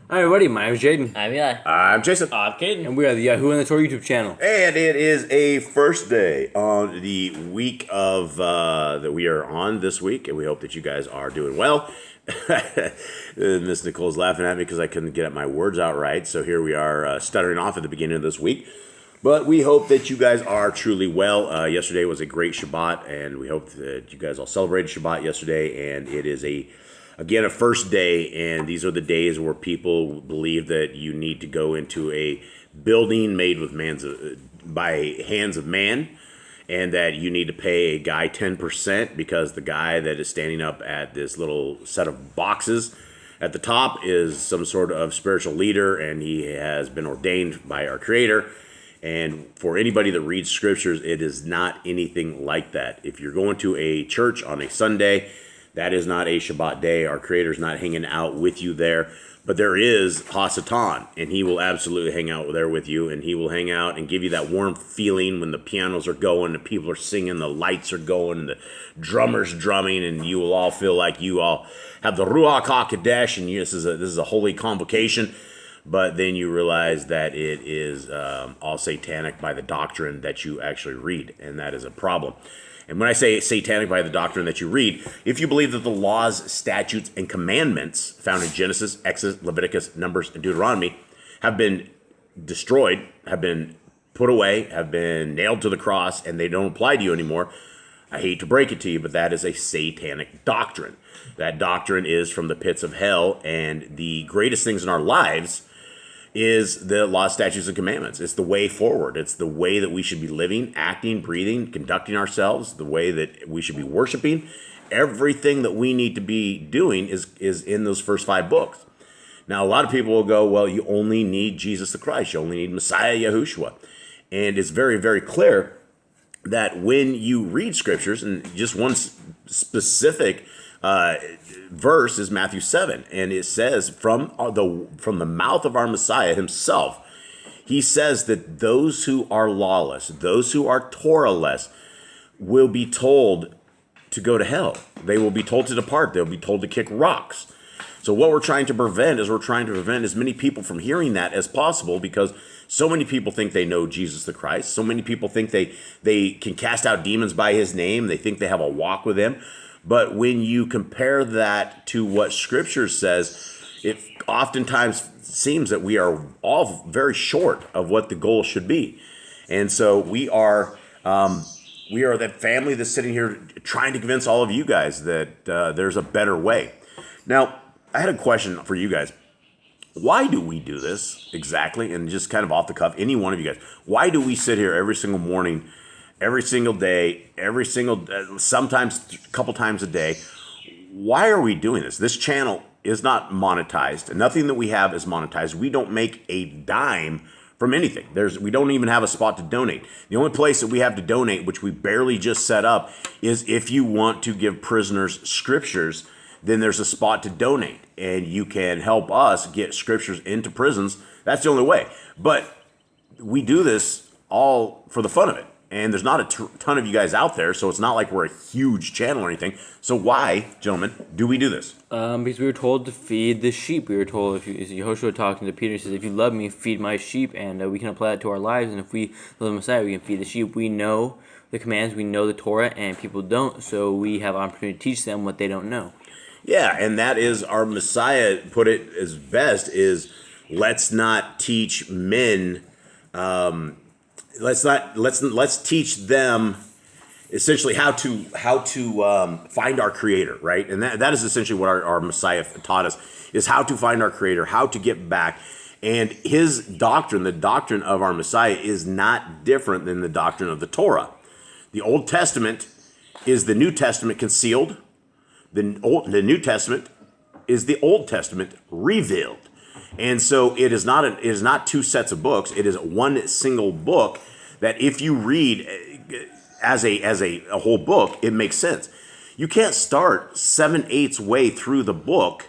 Hi everybody, my name is Jaden. I'm Eli. I'm Jason. I'm Caden. And we are the Yahoo and the Torah YouTube channel. And it is a first day on the week of that we are on this week, and we hope that you guys are doing well. Miss Nicole's laughing at me because I couldn't get my words out right, so here we are stuttering off at the beginning of this week. But we hope that you guys are truly well. Yesterday was a great Shabbat, and we hope that you guys all celebrated Shabbat yesterday, and it is again, a first day, and these are the days where people believe that you need to go into a building made with by hands of man, and that you need to pay a guy 10% because the guy that is standing up at this little set of boxes at the top is some sort of spiritual leader, and he has been ordained by our Creator. And for anybody that reads scriptures, it is not anything like that. If you're going to a church on a Sunday, that is not a Shabbat day. Our Creator's not hanging out with you there. But there is Hasatan, and he will absolutely hang out there with you, and he will hang out and give you that warm feeling when the pianos are going, the people are singing, the lights are going, and the drummers drumming, and you will all feel like you all have the Ruach HaKodesh, and this is a holy convocation. But then you realize that it is all satanic by the doctrine that you actually read, and that is a problem. And when I say satanic by the doctrine that you read, if you believe that the laws, statutes, and commandments found in Genesis, Exodus, Leviticus, Numbers, and Deuteronomy have been destroyed, have been put away, have been nailed to the cross, and they don't apply to you anymore, I hate to break it to you, but that is a satanic doctrine. That doctrine is from the pits of hell, and the greatest things in our lives is the law, statutes, and commandments. It's the way forward. It's the way that we should be living, acting, breathing, conducting ourselves, the way that we should be worshiping. Everything that we need to be doing is in those first 5 books. Now, a lot of people will go, well, you only need Jesus the Christ. You only need Messiah Yahushua. And it's very, very clear that when you read scriptures, and just one specific verse is Matthew 7, and it says from the mouth of our Messiah himself, he says that those who are lawless, those who are Torah-less, will be told to go to hell. They will be told to depart. They'll be told to kick rocks. So what we're trying to prevent is as many people from hearing that as possible, because so many people think they know Jesus the Christ. So many people think they can cast out demons by his name. They think they have a walk with him. But when you compare that to what Scripture says, it oftentimes seems that we are all very short of what the goal should be. And so we are that family that's sitting here trying to convince all of you guys that there's a better way. Now, I had a question for you guys. Why do we do this exactly? And just kind of off the cuff, any one of you guys, why do we sit here every single morning, every single day, sometimes a couple times a day? Why are we doing this? This channel is not monetized. Nothing that we have is monetized. We don't make a dime from anything. We don't even have a spot to donate. The only place that we have to donate, which we barely just set up, is if you want to give prisoners scriptures, then there's a spot to donate, and you can help us get scriptures into prisons. That's the only way. But we do this all for the fun of it. And there's not a ton of you guys out there, so it's not like we're a huge channel or anything. So why, gentlemen, do we do this? Because we were told to feed the sheep. We were told, Yehoshua talking to Peter, he says, if you love me, feed my sheep, and we can apply that to our lives. And if we love the Messiah, we can feed the sheep. We know the commands, we know the Torah, and people don't, so we have an opportunity to teach them what they don't know. Yeah, and that is our Messiah put it as best is, let's not teach men. Let's teach them essentially how to find our Creator, right? And that is essentially what our Messiah taught us, is how to find our Creator, how to get back. And his doctrine, the doctrine of our Messiah, is not different than the doctrine of the Torah. The Old Testament is the New Testament concealed. The New Testament is the Old Testament revealed. And so it is not 2 sets of books. It is one single book that if you read as a whole book, it makes sense. You can't start 7/8 way through the book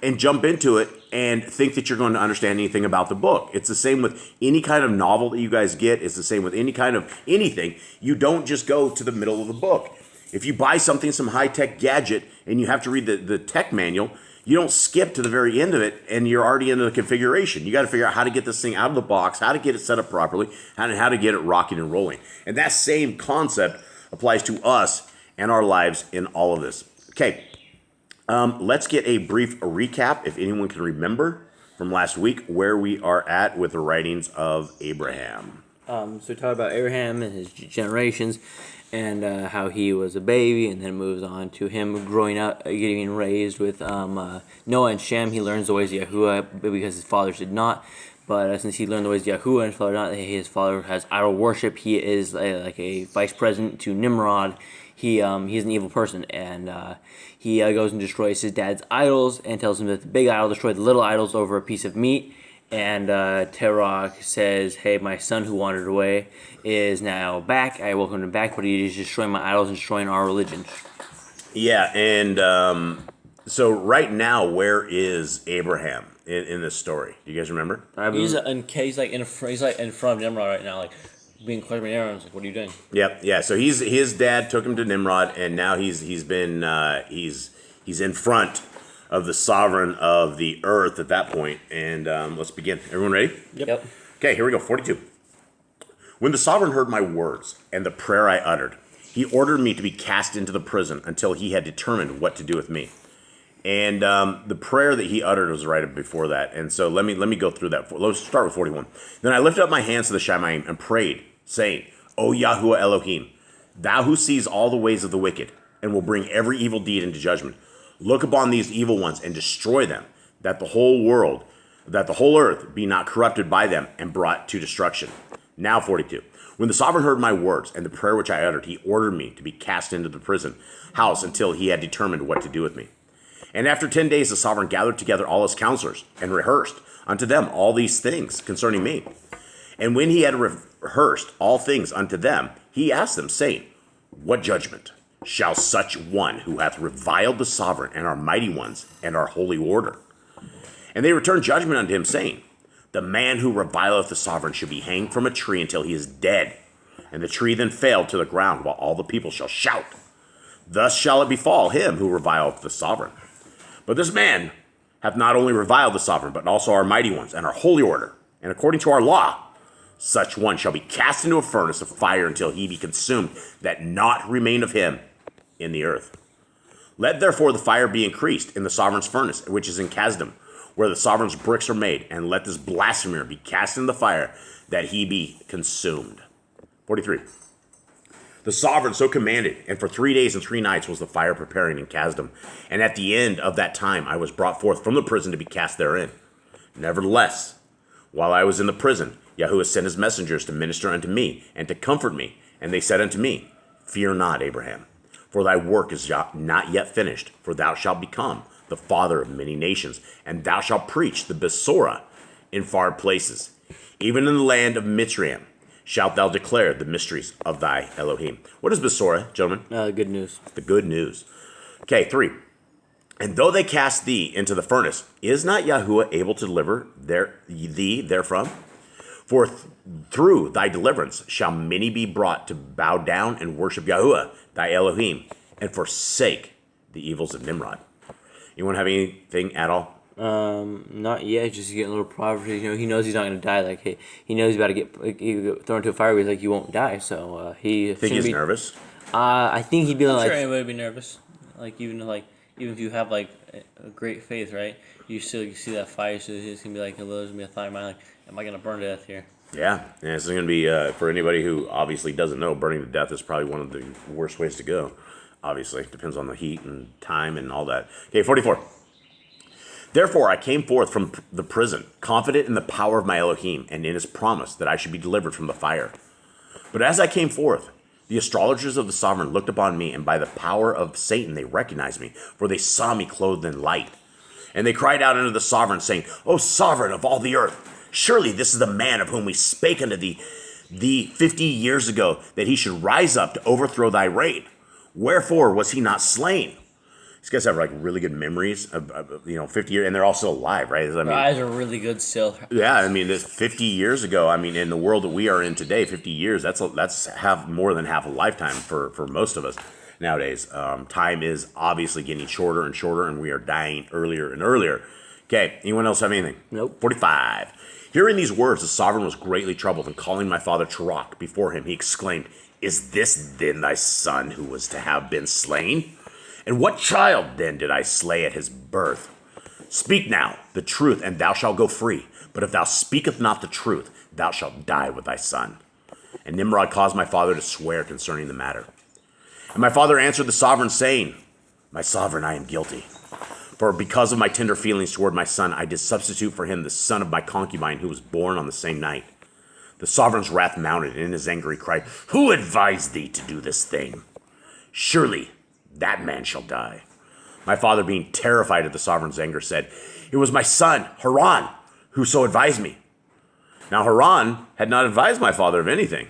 and jump into it and think that you're going to understand anything about the book. It's the same with any kind of novel that you guys get. It's the same with any kind of anything. You don't just go to the middle of the book. If you buy something, some high-tech gadget, and you have to read the tech manual, You don't skip to the very end of it and you're already into the configuration. You got to figure out how to get this thing out of the box, how to get it set up properly, and how to get it rocking and rolling. And that same concept applies to us and our lives in all of this. Okay, let's get a brief recap, if anyone can remember, from last week where we are at with the writings of Abraham. So we talked about Abraham and his generations, and how he was a baby, and then moves on to him growing up, getting raised with Noah and Shem. He learns the ways of Yahuwah because his fathers did not. But since he learned the ways of Yahuwah and his father not, his father has idol worship. He is like a vice president to Nimrod. He's an evil person, and he goes and destroys his dad's idols and tells him that the big idol destroyed the little idols over a piece of meat. And Terach says, "Hey, my son who wandered away is now back. I welcome him back, but he is destroying my idols and destroying our religion." Yeah, and so right now, where is Abraham in this story? Do you guys remember? He's like in front of Nimrod right now, like being questioned by Nimrod. Like, what are you doing? Yep, yeah. So his dad took him to Nimrod, and now he's in front of the sovereign of the earth at that point. And let's begin. Everyone ready? Yep. Okay, here we go. 42. When the sovereign heard my words and the prayer I uttered, he ordered me to be cast into the prison until he had determined what to do with me. And the prayer that he uttered was right before that. And so let me go through that. Let's start with 41. Then I lifted up my hands to the Shamayim and prayed, saying, "O Yahuwah Elohim, thou who sees all the ways of the wicked and will bring every evil deed into judgment, look upon these evil ones and destroy them, that the whole earth be not corrupted by them and brought to destruction." Now 42. When the sovereign heard my words and the prayer which I uttered, he ordered me to be cast into the prison house until he had determined what to do with me. And after 10 days the sovereign gathered together all his counselors and rehearsed unto them all these things concerning me. And when he had rehearsed all things unto them, he asked them, saying, "What judgment shall such one who hath reviled the sovereign and our mighty ones and our holy order?" And they returned judgment unto him, saying, "The man who revileth the sovereign should be hanged from a tree until he is dead." And the tree then fell to the ground, while all the people shall shout, "Thus shall it befall him who revileth the sovereign." But this man hath not only reviled the sovereign, but also our mighty ones and our holy order. And according to our law, such one shall be cast into a furnace of fire until he be consumed, that naught remain of him in the earth. Let therefore the fire be increased in the sovereign's furnace, which is in Kasdim, where the sovereign's bricks are made, and let this blasphemer be cast in the fire, that he be consumed. 43. The sovereign so commanded, and for 3 days and 3 nights was the fire preparing in Kasdim. And at the end of that time I was brought forth from the prison to be cast therein. Nevertheless, while I was in the prison, Yahuwah sent his messengers to minister unto me, and to comfort me. And they said unto me, "Fear not, Abraham, for thy work is not yet finished, for thou shalt become the father of many nations, and thou shalt preach the Besorah in far places. Even in the land of Mitzrayim shalt thou declare the mysteries of thy Elohim." What is Besorah, gentlemen? Good news. The good news. Okay, 3. And though they cast thee into the furnace, is not Yahuwah able to deliver thee therefrom? For through thy deliverance shall many be brought to bow down and worship Yahuwah, thy Elohim, and forsake the evils of Nimrod. Anyone have anything at all? Not yet. Just getting a little poverty. He knows he's not going to die. Like he knows he's about to get thrown into a fire. But he's like, "You won't die." So he think he's nervous. I think he'd be I'm sure anybody would be nervous. Even if you have like a great faith, right? You see that fire, so it's gonna be like there's gonna be a thought in my mind, like, am I gonna burn to death here? Yeah, and it's going to be, for anybody who obviously doesn't know, burning to death is probably one of the worst ways to go. Obviously, it depends on the heat and time and all that. Okay, 44. Therefore I came forth from the prison, confident in the power of my Elohim, and in his promise that I should be delivered from the fire. But as I came forth, the astrologers of the sovereign looked upon me, and by the power of Satan they recognized me, for they saw me clothed in light. And they cried out unto the sovereign, saying, "O sovereign of all the earth, surely this is the man of whom we spake unto thee 50 years ago, that he should rise up to overthrow thy reign. Wherefore was he not slain?" These guys have like really good memories of 50 years, and they're all still alive, right? Their eyes are really good still. Yeah, I mean, this 50 years ago, I mean, in the world that we are in today, 50 years, that's have more than half a lifetime for most of us. nowadays. Time is obviously getting shorter and shorter, and we are dying earlier and earlier. Okay, anyone else have anything? Nope. 45. Hearing these words, the sovereign was greatly troubled, and calling my father Cherok before him, he exclaimed, "Is this then thy son who was to have been slain? And what child then did I slay at his birth? Speak now the truth, and thou shalt go free. But if thou speakest not the truth, thou shalt die with thy son." And Nimrod caused my father to swear concerning the matter. And my father answered the sovereign, saying, "My sovereign, I am guilty. For because of my tender feelings toward my son, I did substitute for him the son of my concubine who was born on the same night." The sovereign's wrath mounted, and in his anger he cried, "Who advised thee to do this thing? Surely that man shall die." My father, being terrified at the sovereign's anger, said, "It was my son, Haran, who so advised me." Now Haran had not advised my father of anything,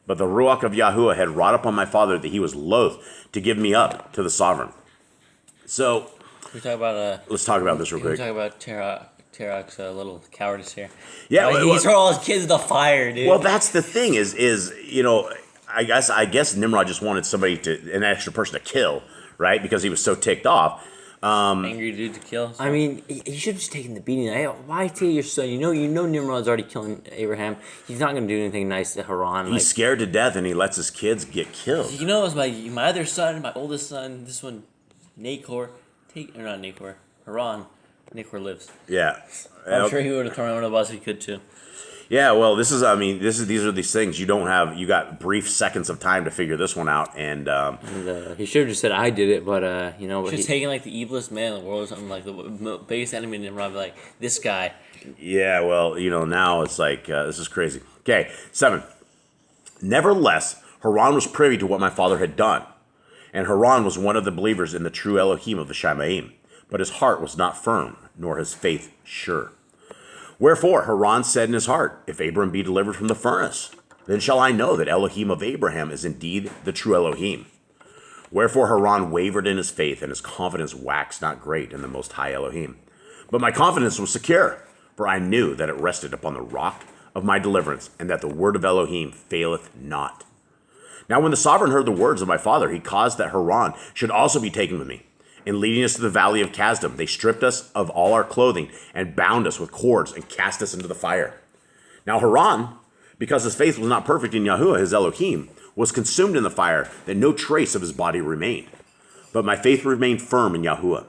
but the Ruach of Yahuwah had wrought upon my father that he was loath to give me up to the sovereign. So, We talk about let's talk about this real we quick. talk about Terok's little cowardice here. Yeah, Like, well, he threw all his kids in the fire, dude. Well, that's the thing is I guess Nimrod just wanted an extra person to kill, right? Because he was so ticked off. Angry dude to kill. I mean, he should have just taken the beating. Why take your son? You know Nimrod's already killing Abraham. He's not going to do anything nice to Haran. He's scared to death, and he lets his kids get killed. You know, it was my other son, my oldest son. This one, Nahor. Not Nahor. Haran. Nahor lives. Yeah, I'm sure he would have thrown him on the bus if he could too. yeah. Well, these are these things you don't have. You got brief seconds of time to figure this one out, and he should have just said, "I did it," but Just taking like the evilest man in the world or something, like the biggest enemy in Nimrod, be like, this guy. yeah. Well, now it's like this is crazy. Okay, 7. Nevertheless, Haran was privy to what my father had done. And Haran was one of the believers in the true Elohim of the Shamaim, but his heart was not firm, nor his faith sure. Wherefore Haran said in his heart, "If Abram be delivered from the furnace, then shall I know that Elohim of Abraham is indeed the true Elohim." Wherefore Haran wavered in his faith, and his confidence waxed not great in the Most High Elohim. But my confidence was secure, for I knew that it rested upon the rock of my deliverance, and that the word of Elohim faileth not. Now when the sovereign heard the words of my father, he caused that Haran should also be taken with me. And leading us to the valley of Kasdim, they stripped us of all our clothing and bound us with cords and cast us into the fire. Now Haran, because his faith was not perfect in Yahuwah, his Elohim, was consumed in the fire, that no trace of his body remained. But my faith remained firm in Yahuwah.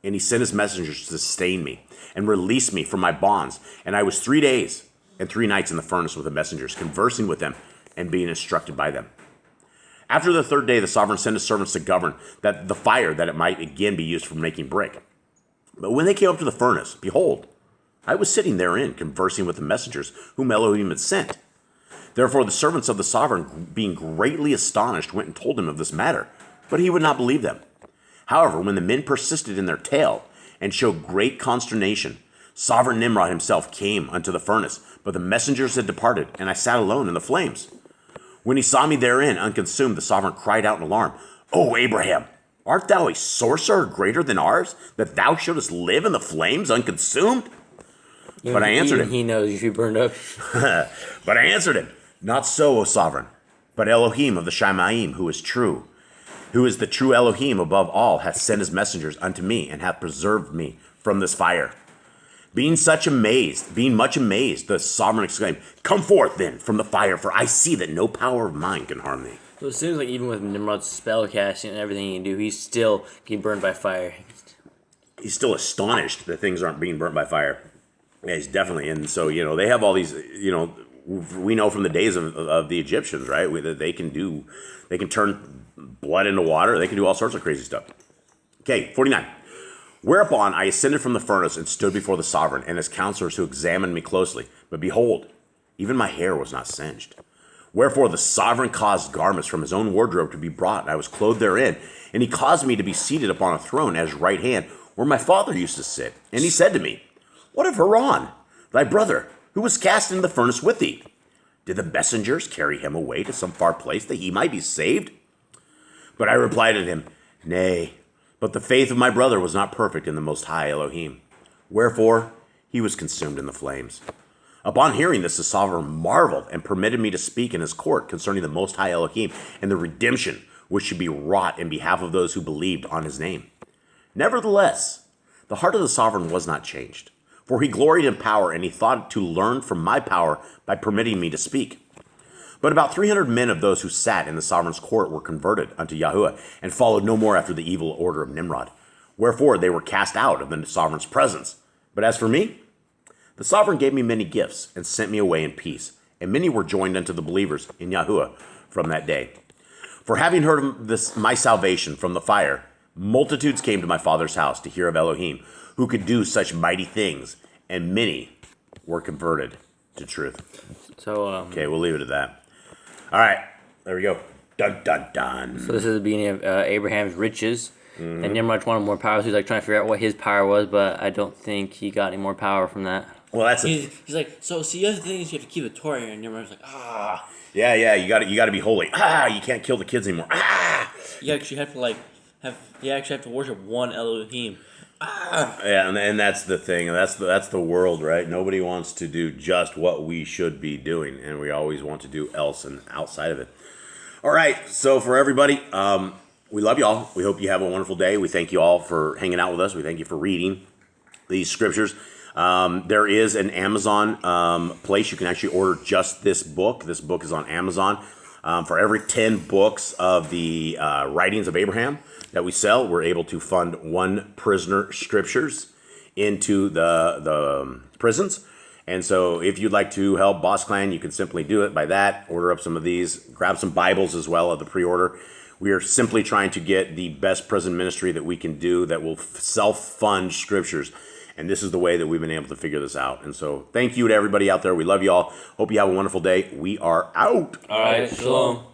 And he sent his messengers to sustain me and release me from my bonds. And I was 3 days and 3 nights in the furnace with the messengers, conversing with them and being instructed by them. After the 3rd day, the sovereign sent his servants to govern that the fire, that it might again be used for making brick. But when they came up to the furnace, behold, I was sitting therein, conversing with the messengers whom Elohim had sent. Therefore the servants of the sovereign, being greatly astonished, went and told him of this matter, but he would not believe them. However, when the men persisted in their tale, and showed great consternation, sovereign Nimrod himself came unto the furnace, but the messengers had departed, and I sat alone in the flames. When he saw me therein, unconsumed, the sovereign cried out in alarm, "O Abraham, art thou a sorcerer greater than ours, that thou shouldest live in the flames unconsumed?" But I answered him. He knows you should burn up. But I answered him, "Not so, O sovereign, but Elohim of the Shamaim, who is true, who is the true Elohim above all, hath sent his messengers unto me, and hath preserved me from this fire." Being much amazed, the sovereign exclaimed, "Come forth then from the fire, for I see that no power of mine can harm thee." So it seems like even with Nimrod's spell casting and everything he can do, he's still getting burned by fire. He's still astonished that things aren't being burnt by fire. Yeah, he's definitely. And so, they have all these, we know from the days of the Egyptians, right? That they can turn blood into water. They can do all sorts of crazy stuff. Okay, 49. Whereupon I ascended from the furnace and stood before the sovereign and his counselors, who examined me closely. But behold, even my hair was not singed. Wherefore the sovereign caused garments from his own wardrobe to be brought, and I was clothed therein. And he caused me to be seated upon a throne at his right hand, where my father used to sit. And he said to me, "What of Haran, thy brother, who was cast into the furnace with thee? Did the messengers carry him away to some far place, that he might be saved?" But I replied to him, "Nay, but the faith of my brother was not perfect in the Most High Elohim. Wherefore he was consumed in the flames." Upon hearing this, the sovereign marveled and permitted me to speak in his court concerning the Most High Elohim and the redemption which should be wrought in behalf of those who believed on his name. Nevertheless, the heart of the sovereign was not changed, for he gloried in power, and he thought to learn from my power by permitting me to speak. But about 300 men of those who sat in the sovereign's court were converted unto Yahuwah, and followed no more after the evil order of Nimrod. Wherefore they were cast out of the sovereign's presence. But as for me, the sovereign gave me many gifts, and sent me away in peace, and many were joined unto the believers in Yahuwah from that day. For having heard of this my salvation from the fire, multitudes came to my father's house to hear of Elohim, who could do such mighty things, and many were converted to truth. So, Okay, we'll leave it at that. All right, there we go. Dun, dun, dun. so this is the beginning of Abraham's riches. And Nimrod wanted more power, so he's like trying to figure out what his power was, but I don't think he got any more power from that. Well, that's He's like, so see, the other thing is you have to keep the Torah, and Nimrod's like, yeah. You got to be holy. You can't kill the kids anymore. you actually have to worship one Elohim. Yeah, and that's the thing. That's the world, right? Nobody wants to do just what we should be doing, and we always want to do else and outside of it. All right, so for everybody, we love y'all. We hope you have a wonderful day. We thank you all for hanging out with us. We thank you for reading these scriptures. There is an Amazon place you can actually order just this book. This book is on Amazon. For every 10 books of the writings of Abraham that we sell, we're able to fund one prisoner scriptures into the prisons. And so if you'd like to help Boss Clan, you can simply do it by that. Order up some of these. Grab some Bibles as well at the pre-order. We are simply trying to get the best prison ministry that we can do that will self-fund scriptures. And this is the way that we've been able to figure this out. And so thank you to everybody out there. We love you all. Hope you have a wonderful day. We are out. All right, shalom.